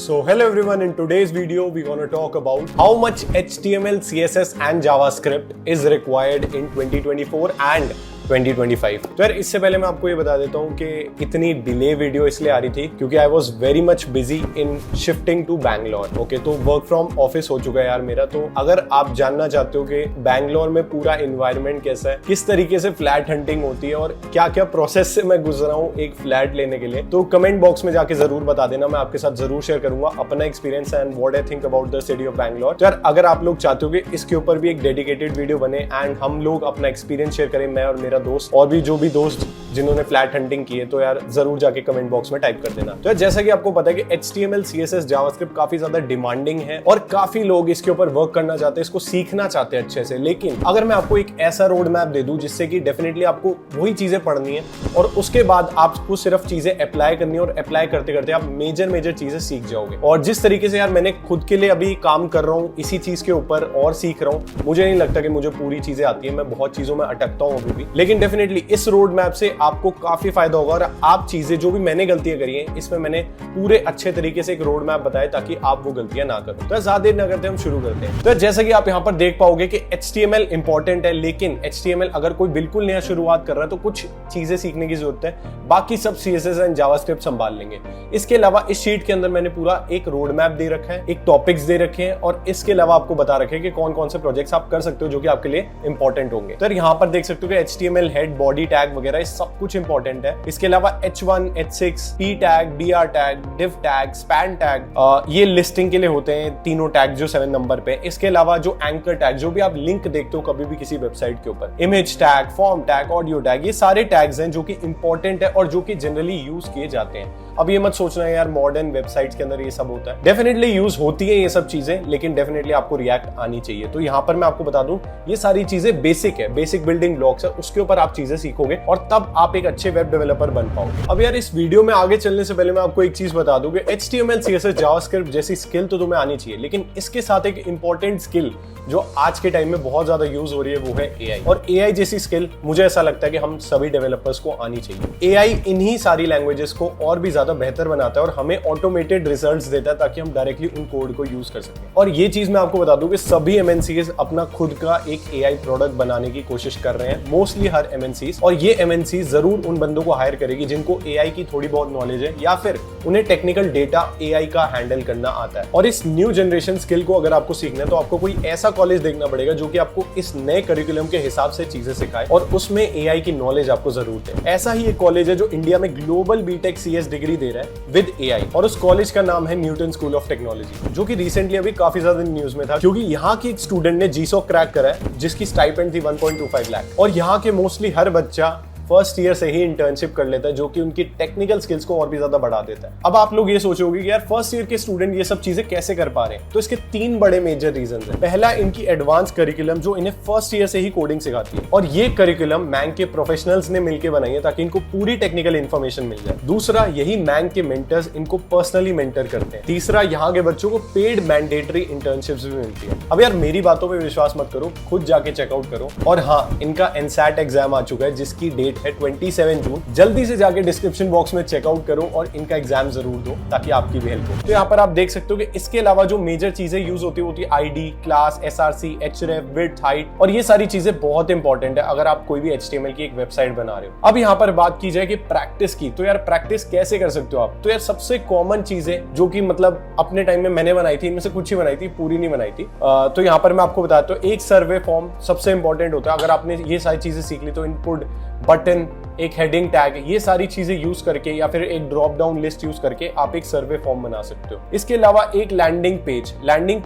So hello everyone, in today's video we're going to talk about how much HTML, CSS and JavaScript is required in 2024 and 2025। तो यार इससे पहले मैं आपको ये बता देता हूँ कि इतनी डिले वीडियो इसलिए आ रही थी क्योंकि I was very much busy in shifting to Bangalore. Okay, तो वर्क फ्रॉम ऑफिस हो चुका है यार मेरा। तो अगर आप जानना चाहते हो कि बैंगलोर में पूरा इन्वायरमेंट कैसा है, किस तरीके से फ्लैट हंटिंग होती है और क्या क्या प्रोसेस से मैं गुजरा हूँ एक फ्लैट लेने के लिए, तो कमेंट बॉक्स में जाके जरूर बता देना। मैं आपके साथ जरूर शेयर करूंगा अपना experience and what I think about the city of Bangalore. तो यार अगर आप लोग चाहते हो कि इसके ऊपर भी एक डेडिकेटेड वीडियो बने एंड हम लोग अपना एक्सपीरियंस शेयर करें, मैं और मेरा दोस्त और भी जो भी दोस्त जिन्होंने फ्लैट हंटिंग की है, तो यार जरूर जाके कमेंट बॉक्स में टाइप कर देना। तो यार जैसा कि आपको पता है कि HTML, CSS, JavaScript काफी ज्यादा डिमांडिंग है और काफी लोग इसके ऊपर वर्क करना चाहते हैं, इसको सीखना चाहते हैं अच्छे से। लेकिन अगर मैं आपको एक ऐसा रोड मैप दे दूं जिससे कि डेफिनेटली आपको वही चीजें पढ़नी है और उसके बाद आपको सिर्फ चीजें अप्लाई करनी है और अप्लाई करते करते आप मेजर चीजें सीख जाओगे। और जिस तरीके से यार मैंने खुद के लिए अभी काम कर रहा हूँ इसी चीज के ऊपर और सीख रहा हूँ, मुझे नहीं लगता कि मुझे पूरी चीजें आती है, मैं बहुत चीजों में अटकता हूँ अभी भी। लेकिन डेफिनेटली इस रोड मैप से आपको काफी फायदा होगा और आप चीजें जो भी मैंने गलतियां करी हैं इसमें मैंने पूरे अच्छे तरीके से एक रोड मैप बताया ताकि आप वो गलतियां ना करो। तो ज्यादा देर ना करते हम शुरू करते हैं। तो जैसा कि आप यहाँ पर देख पाओगे कि HTML इंपॉर्टेंट है, लेकिन HTML अगर कोई बिल्कुल नया शुरुआत कर रहा है तो कुछ चीजें सीखने की जरूरत है, बाकी सब CSS एंड JavaScript संभाल लेंगे। इसके अलावा इस शीट के अंदर मैंने पूरा एक रोड मैप दे रखा है, एक टॉपिक्स दे रखे हैं और इसके अलावा आपको बता रखे हैं कि कौन कौन से प्रोजेक्ट्स आप कर सकते हो जो कि आपके लिए इंपॉर्टेंट होंगे। तो यहाँ पर देख सकते हो कि HTML हेड, बॉडी टैग वगैरह सब कुछ इंपॉर्टेंट है। इसके अलावा H1, H6, P tag, BR tag, div tag, span tag, ये लिस्टिंग के लिए होते हैं तीनों टैग जो 7 नंबर पे। इसके अलावा जो एंकर टैग, जो भी आप लिंक देखते हो कभी भी किसी वेबसाइट के ऊपर, image tag, form tag, audio tag, ये सारे टैग्स हैं जो कि इंपॉर्टेंट है और जो कि जनरली यूज किए जाते हैं। अब ये मत सोचना है यार मॉडर्न वेबसाइट्स के अंदर ये सब होता है, डेफिनेटली यूज होती है ये सब चीजें, लेकिन डेफिनेटली आपको रिएक्ट आनी चाहिए। तो यहाँ पर मैं आपको बता दूं ये सारी चीजें बेसिक है, बेसिक बिल्डिंग ब्लॉक्स है, उसके ऊपर आप चीजें सीखोगे और तब आप एक अच्छे वेब डेवलपर बन पाओगे। अब यार इस वीडियो में आगे चलने से पहले मैं आपको एक चीज बता दूं कि HTML, CSS, JavaScript जैसी स्किल तो तुम्हें आनी चाहिए, लेकिन इसके साथ एक इंपॉर्टेंट स्किल जो आज के टाइम में बहुत ज्यादा यूज हो रही है वो है AI। और AI जैसी स्किल मुझे ऐसा लगता है कि हम सभी डेवलपर्स को आनी चाहिए। AI इन्हीं सारी लैंग्वेजेस को और भी ज्यादा बेहतर बनाता है और हमें ऑटोमेटेड रिजल्ट्स देता है ताकि हम डायरेक्टली उन कोड को यूज कर सकें। और ये चीज मैं आपको बता दूं कि सभी MNCs अपना खुद का एक AI प्रोडक्ट बनाने की कोशिश कर रहे हैं, मोस्टली हर MNCs। और ये MNCs जरूर उन बंदों को हायर करेगी जिनको AI की थोड़ी बहुत नॉलेज है या फिर उन्हें टेक्निकल डेटा AI का हैंडल करना आता है। और इस न्यू जनरेशन स्किल को अगर आपको सीखना है तो आपको कोई ऐसा कॉलेज देखना पड़ेगा जो कि आपको इस नए करिकुलम के हिसाब से चीजें सिखाए और उसमें AI की नॉलेज आपको जरूरत है। ऐसा ही एक कॉलेज है जो इंडिया में ग्लोबल BTech CS डिग्री दे रहा है विद AI, और उस कॉलेज का नाम है न्यूटन स्कूल ऑफ टेक्नोलॉजी, जो कि रिसेंटली अभी काफी ज्यादा न्यूज में था क्योंकि यहाँ की एक स्टूडेंट ने GSOC क्रैक करा है जिसकी स्टाइपेंड थी 1.25 लाख। और यहाँ के मोस्टली हर बच्चा फर्स्ट ईयर से ही इंटर्नशिप कर लेता है जो कि उनकी टेक्निकल स्किल्स को और भी ज्यादा बढ़ा देता है। अब आप लोग ये सोचोगे कि यार फर्स्ट ईयर के स्टूडेंट ये सब चीजें कैसे कर पा रहे हैं, तो इसके 3 बड़े मेजर रीजन हैं। पहला, इनकी एडवांस करिकुलम जो इन्हें फर्स्ट ईयर से ही कोडिंग सिखाती है, और ये करिकुलम मैंग के प्रोफेशनल्स ने मिलकर बनाई है ताकि इनको पूरी टेक्निकल इन्फॉर्मेशन मिल जाए। दूसरा, यही मैंग के मेंटर्स इनको पर्सनली मेंटर करते हैं। तीसरा, यहाँ के बच्चों को पेड मैंडेटरी इंटर्नशिप्स भी मिलती है। अब यार मेरी बातों पर विश्वास मत करो, खुद जाके चेकआउट करो। और हाँ, इनका NSAT एग्जाम आ चुका है जिसकी डेट है 27 जून। जल्दी से जाके डिस्क्रिप्शन बॉक्स में चेकआउट करो और इनका एग्जाम जरूर दो ताकि आपकी भी हेल्प हो। तो यहाँ पर आप देख सकते हो कि इसके अलावा जो मेजर चीजें यूज होती है ID, class, SRC, href, width, height, और ये सारी चीजें बहुत इंपॉर्टेंट है अगर आप कोई भी HTML की एक वेबसाइट बना रहे हो। अब यहाँ पर बात की जाए कि प्रैक्टिस की, तो यार प्रैक्टिस कैसे कर सकते हो आप? तो यार सबसे कॉमन चीजें जो कि मतलब अपने टाइम में मैंने बनाई थी, इनमें से कुछ ही बनाई थी, पूरी नहीं बनाई थी। तो यहाँ पर मैं आपको बताता हूँ, एक सर्वे फॉर्म सबसे इंपॉर्टेंट होता है। अगर आपने ये सारी चीजें सीख ली तो इनपुट, बटन, एक हेडिंग टैग, ये सारी चीजें यूज करके या फिर एक ड्रॉप डाउन लिस्ट यूज करके आप एक सर्वे फॉर्म बना सकते हो। इसके अलावा एक लैंडिंग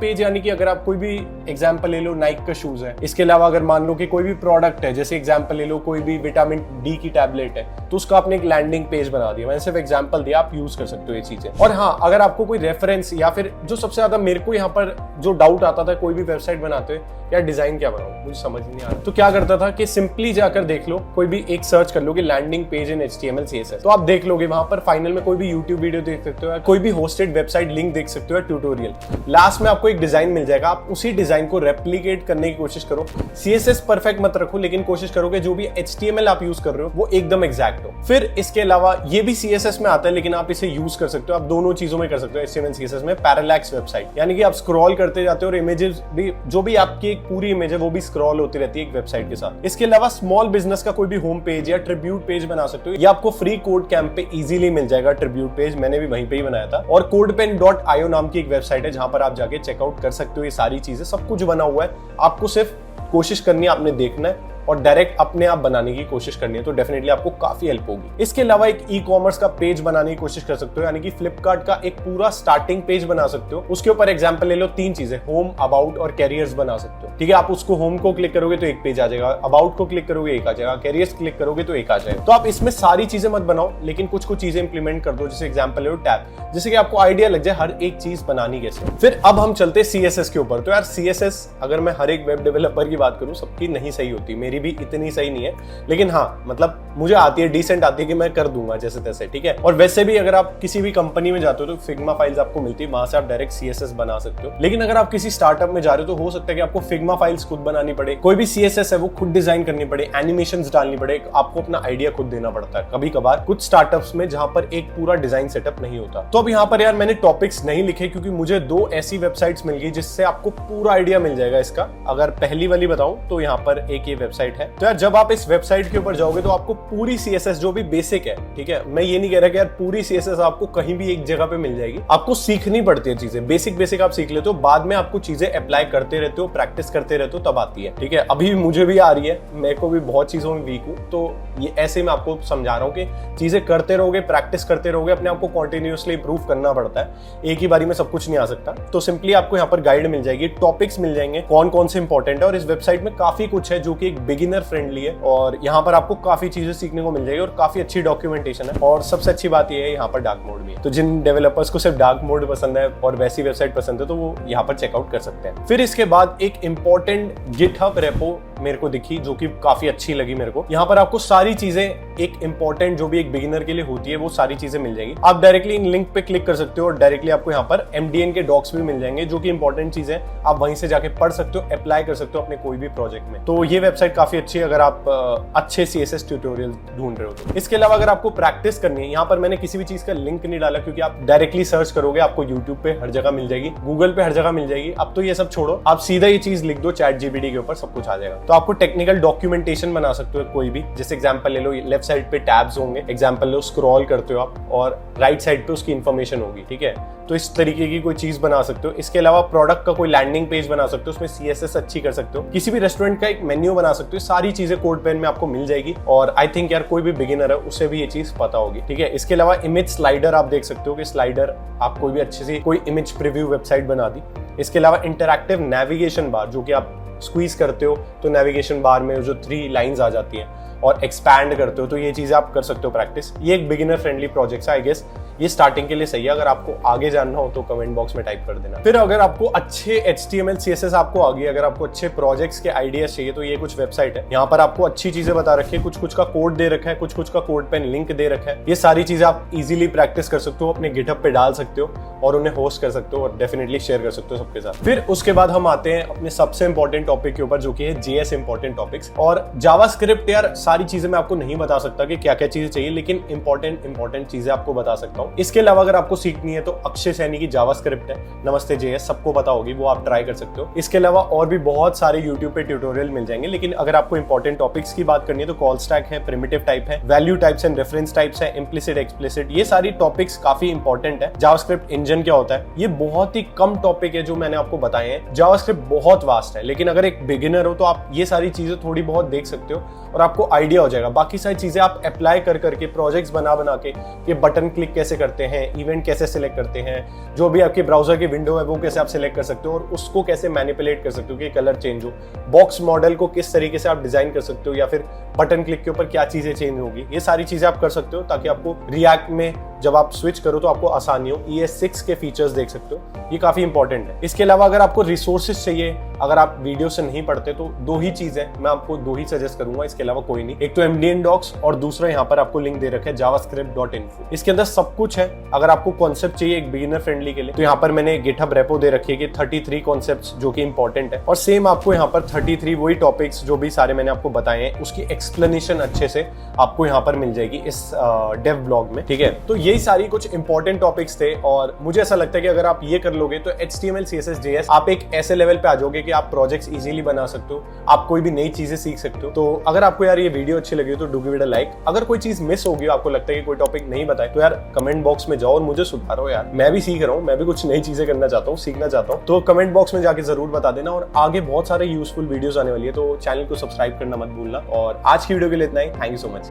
पेज यानी कि अगर आप कोई भी एग्जांपल ले लो, नाइक का शूज है, इसके अलावा अगर मान लो कि कोई भी प्रोडक्ट है, जैसे एग्जांपल ले लो कोई भी विटामिन D की टैबलेट है, तो उसका आपने एक लैंडिंग पेज बना दिया। मैंने सिर्फ एग्जांपल दिया, आप यूज कर सकते हो ये चीजें। और हाँ, अगर आपको कोई रेफरेंस या फिर जो सबसे ज्यादा मेरे को यहाँ पर जो डाउट आता था कोई भी वेबसाइट बनाते हुए, यार डिजाइन क्या बनाऊं, मुझे समझ नहीं आ रहा, तो क्या करता था कि सिंपली जाकर देख लो, कोई भी एक सर्च कर लो कि landing page in HTML, CSS, तो आप देख लोगे वहां पर फाइनल में कोई भी YouTube वीडियो देख सकते हो, कोई भी होस्टेड वेबसाइट लिंक देख सकते हो, ट्यूटोरियल। लास्ट में आपको एक डिजाइन मिल जाएगा, आप उसी डिजाइन को रेप्लिकेट करने की कोशिश करो। CSS परफेक्ट मत रखो, लेकिन कोशिश करो कि जो भी HTML आप यूज कर रहे हो वो एकदम एग्जैक्ट वेबसाइट हो। फिर इसके अलावा ये भी CSS में आता है, लेकिन आप इसे यूज कर सकते हो, आप दोनों चीजों में कर सकते हो HTML CSS में। पैरालैक्स वेबसाइट, यानी कि आप स्क्रॉल करते जाते हो और इमेजेस भी, जो भी आपकी एक पूरी इमेज है वो भी स्क्रॉल होती रहती है एक वेबसाइट के साथ। इसके अलावा स्मॉल बिजनेस का कोई भी होम पेज या ट्रिब्यूट पेज बना सकते हो, ये आपको फ्री कोड कैंप पे इजीली मिल जाएगा। ट्रिब्यूट पेज मैंने भी वहीं पे ही बनाया था। और codepen.io नाम की एक वेबसाइट है जहां पर आप जाके चेकआउट कर सकते हो। ये सारी चीजें सब कुछ बना हुआ है, आपको सिर्फ कोशिश करनी है, आपने देखना है और डायरेक्ट अपने आप बनाने की कोशिश करनी है, तो डेफिनेटली आपको काफी हेल्प होगी। इसके अलावा एक ई-कॉमर्स का पेज बनाने की कोशिश कर सकते हो, यानी कि फ्लिपकार्ट का एक पूरा स्टार्टिंग पेज बना सकते हो। उसके ऊपर एग्जांपल ले लो, 3 चीजें, होम, अबाउट और कैरियर्स बना सकते हो। ठीक है, आप उसको होम को क्लिक करोगे तो एक पेज आ जाएगा, अबाउट को क्लिक करोगे एक आ जाएगा, कैरियर्स क्लिक करोगे तो एक आ जाएगा। तो आप इसमें सारी चीजें मत बनाओ, लेकिन कुछ कुछ चीजें इंप्लीमेंट कर दो। जैसे एग्जांपल ले लो टैब, जिससे कि आपको आइडिया लग जाए हर एक चीज बनानी कैसे। फिर अब हम चलते CSS के ऊपर। तो यार CSS, अगर मैं हर एक वेब डेवलपर की बात करूं, सबकी नहीं सही होती, मेरी भी इतनी सही नहीं है, लेकिन हाँ मतलब मुझे आती है, डिसेंट आती है कि मैं कर दूंगा जैसे तैसे। ठीक है, और वैसे भी अगर आप किसी भी कंपनी में जाते हो तो फिग्मा फाइल्स आपको मिलती है, वहां से आप डायरेक्ट CSS बना सकते हो। लेकिन अगर आप किसी स्टार्टअप में जा रहे हो तो हो सकता है कि आपको फिग्मा फाइल्स खुद बनानी पड़े, कोई भी CSS है वो खुद डिजाइन करनी पड़े, एनिमेशंस डालनी पड़े, आपको अपना आइडिया खुद देना पड़ता है कभी कभार कुछ स्टार्टअप्स में, जहां पर एक पूरा डिजाइन सेटअप नहीं होता। तो अब यहाँ पर यार मैंने टॉपिक्स नहीं लिखे, क्योंकि मुझे 2 ऐसी वेबसाइट्स मिल गई जिससे आपको पूरा आइडिया मिल जाएगा इसका। अगर पहली वाली बताऊं तो यहाँ पर एक ये वेबसाइट है। तो यार जब आप इस वेबसाइट के ऊपर जाओगे तो आपको पूरी CSS जो भी बेसिक है, ठीक है, मैं ये नहीं कह रहा कि यार पूरी CSS आपको कहीं भी एक जगह पे मिल जाएगी, आपको सीखनी पड़ती है चीजें, बेसिक आप सीख लेते हो, बाद में आपको चीजें अप्लाई करते रहते हो, प्रैक्टिस करते रहते हो, तब आती है। ठीक है, अभी मुझे भी आ रही है, मेरे को भी बहुत चीजों में वीक हूं, तो ये ऐसे मैं आपको समझा रहा हूँ कि चीजें करते रहोगे, प्रैक्टिस करते रहोगे, अपने आप को कॉन्टिन्यूअसली इंप्रूव करना पड़ता है, एक ही बारी में सब कुछ नहीं आ सकता। तो सिंपली आपको यहाँ पर गाइड मिल जाएगी, टॉपिक्स मिल जाएंगे कौन कौन से इंपॉर्टेंट है, और इस वेबसाइट में काफी कुछ है जो कि एक बिगिनर फ्रेंडली है, और यहाँ पर आपको काफी चीजें सीखने को मिल जाएगी और काफी अच्छी डॉक्यूमेंटेशन है। और सबसे अच्छी बात यह है यहाँ पर डार्क मोड भी है, तो जिन डेवलपर्स को सिर्फ डार्क मोड पसंद है और वैसी वेबसाइट पसंद है तो वो यहाँ पर चेकआउट कर सकते हैं। फिर इसके बाद एक इंपॉर्टेंट गिटहब रेपो मेरे को दिखी, जो कि काफी अच्छी लगी मेरे को। यहाँ पर आपको सारी चीजें एक इंपॉर्टेंट जो भी एक बिगिनर के लिए होती है वो सारी चीजें मिल जाएंगी। आप डायरेक्टली इन लिंक पे क्लिक कर सकते हो और डायरेक्टली आपको यहाँ पर MDN के डॉक्स भी मिल जाएंगे, जो कि इंपॉर्टेंट चीजें आप वहीं से जाके पढ़ सकते हो, अप्लाई कर सकते हो अपने कोई भी प्रोजेक्ट में। तो ये वेबसाइट काफी अच्छी है अगर आप अच्छे CSS ट्यूटोरियल ढूंढ रहे हो तो। इसके अलावा अगर आपको प्रैक्टिस करनी है, यहाँ पर मैंने किसी भी चीज का लिंक नहीं डाला, क्योंकि आप डायरेक्टली सर्च करोगे आपको यूट्यूब पे हर जगह मिल जाएगी, गूगल पे हर जगह मिल जाएगी। अब तो ये सब छोड़ो, आप सीधा ये चीज लिख दो ChatGPT के ऊपर, सब कुछ आ जाएगा। तो आपको टेक्निकल डॉक्यूमेंटेशन बना सकते हो कोई भी, जैसे एग्जांपल ले लो, लेफ्ट साइड पे टैब्स होंगे, एग्जांपल लो, स्क्रॉल करते हो आप और राइट साइड पे उसकी इंफॉर्मेशन होगी। ठीक है, तो इस तरीके की कोई चीज बना सकते हो। इसके अलावा प्रोडक्ट का कोई लैंडिंग पेज बना सकते हो, उसमें CSS अच्छी कर सकते हो, किसी भी रेस्टोरेंट का एक मेन्यू बना सकते हो। सारी चीजें कोडपेन में आपको मिल जाएगी, और आई थिंक यार कोई भी बिगिनर है उसे भी ये चीज पता होगी। ठीक है, इसके अलावा इमेज स्लाइडर आप देख सकते हो कि स्लाइडर आप कोई भी अच्छी सी कोई इमेज प्रीव्यू वेबसाइट बना दी। इसके अलावा इंटरैक्टिव नेविगेशन बार, जो कि आप स्क्वीज करते हो तो नेविगेशन बार में जो 3 लाइंस आ जाती हैं और एक्सपैंड करते हो, तो ये चीजें आप कर सकते हो प्रैक्टिस। ये एक बिगिनर फ्रेंडली प्रोजेक्ट है, आई गेस ये स्टार्टिंग के लिए सही है। अगर आपको आगे जानना हो तो कमेंट बॉक्स में टाइप कर देना। फिर अगर आपको अच्छे HTML CSS आपको आ गई, अगर आपको अच्छे प्रोजेक्ट्स के आइडियाज चाहिए तो ये कुछ वेबसाइट है। यहाँ पर आपको अच्छी चीजें बता रखी है, कुछ कुछ का कोड दे रखा है, कुछ कुछ का कोड पेन लिंक दे रखा है। ये सारी चीजें आप इजीली प्रैक्टिस कर सकते हो, अपने गिटहब पे डाल सकते हो और उन्हें होस्ट कर सकते हो और डेफिनेटली शेयर कर सकते हो सबके साथ। फिर उसके बाद हम आते हैं अपने सबसे इंपॉर्टेंट टॉपिक के ऊपर, जो कि है JS इंपॉर्टेंट टॉपिक्स और जावास्क्रिप्ट। यार सारी चीजें मैं आपको नहीं बता सकता कि क्या क्या चीजें चाहिए, लेकिन इंपॉर्टेंट चीजें आपको बता सकता हूँ। इसके अलावा अगर आपको सीखनी है तो अक्षय सैनी की जावास्क्रिप्ट है, नमस्ते JS, सबको पता होगी, वो आप ट्राई कर सकते हो। इसके अलावा और भी बहुत सारे YouTube पे ट्यूटोरियल मिल जाएंगे, लेकिन अगर आपको इंपॉर्टेंट टॉपिक्स की बात करनी है तो कॉल स्टैक है, प्रिमिटिव टाइप है, value types and reference types है, इम्प्लिसिट एक्सप्लिसिट, ये सारी टॉपिक्स काफी इंपॉर्टेंट है। जावास्क्रिप्ट इंजन क्या होता है, ये बहुत ही कम टॉपिक है जो मैंने आपको बताए हैं। जावास्क्रिप्ट बहुत वास्ट है, लेकिन अगर एक बिगिनर हो तो आप ये सारी चीजें थोड़ी बहुत देख सकते हो और आपको आइडिया हो जाएगा। बाकी सारी चीजें आप अप्लाई कर करके, प्रोजेक्ट्स बना के, ये बटन क्लिक कैसे करते हैं, इवेंट कैसे सिलेक्ट करते हैं, जो भी आपके ब्राउजर की विंडो है वो कैसे आप सिलेक्ट कर सकते हो और उसको कैसे मैनिपुलेट कर सकते हो कि कलर चेंज हो, बॉक्स मॉडल को किस तरीके से आप डिजाइन कर सकते हो, या फिर बटन क्लिक के ऊपर क्या चीजें चेंज होगी, ये सारी चीजें आप कर सकते हो ताकि आपको रिएक्ट में जब आप स्विच करो तो आपको आसानी हो। ES6 के फीचर्स देख सकते हो, ये काफी इंपॉर्टेंट है। इसके अलावा अगर आपको रिसोर्सेज चाहिए, अगर आप वीडियो से नहीं पढ़ते तो दो ही चीज है, मैं आपको दो ही सजेस्ट करूंगा, इसके अलावा कोई नहीं। एक तो MDN डॉक्स और दूसरा यहाँ पर आपको लिंक दे रखा है javascript.info। इसके अंदर सब कुछ है। अगर आपको कॉन्सेप्ट चाहिए एक बिगिनर फ्रेंडली के लिए तो यहाँ पर मैंने गिटहब रेपो दे रखी है कि 33 कॉन्सेप्ट्स जो कि इंपॉर्टेंट है, और सेम आपको यहाँ पर 33 वही टॉपिक्स जो भी सारे मैंने आपको बताए हैं उसकी एक्सप्लेनेशन अच्छे से आपको यहाँ पर मिल जाएगी इस डेव ब्लॉग में, ठीक है। तो यही सारी कुछ इंपॉर्टेंट टॉपिक्स थे, और मुझे ऐसा लगता है कि अगर आप ये कर लोगे तो HTML CSS JS आप एक ऐसे लेवल पे आ जाओगे कि आप प्रोजेक्ट्स इजीली बना सकते हो, आप कोई भी नई चीजें सीख सकते हो। तो अगर आपको यार ये वीडियो अच्छी लगी हो तो do give it a like. अगर कोई चीज मिस होगी, आपको लगता है कि कोई टॉपिक नहीं बताए, तो यार कमेंट बॉक्स में जाओ और मुझे सुधारो यार, मैं भी सीख रहा हूँ, मैं भी कुछ नई चीजें करना चाहता हूँ, सीखना चाहता हूँ। तो कमेंट बॉक्स में जाके जरूर बता देना, और आगे बहुत सारे यूजफुल वीडियोस आने वाली है, तो चैनल को सब्सक्राइब करना मत भूलना। और आज की वीडियो के लिए इतना ही। Thank you so much.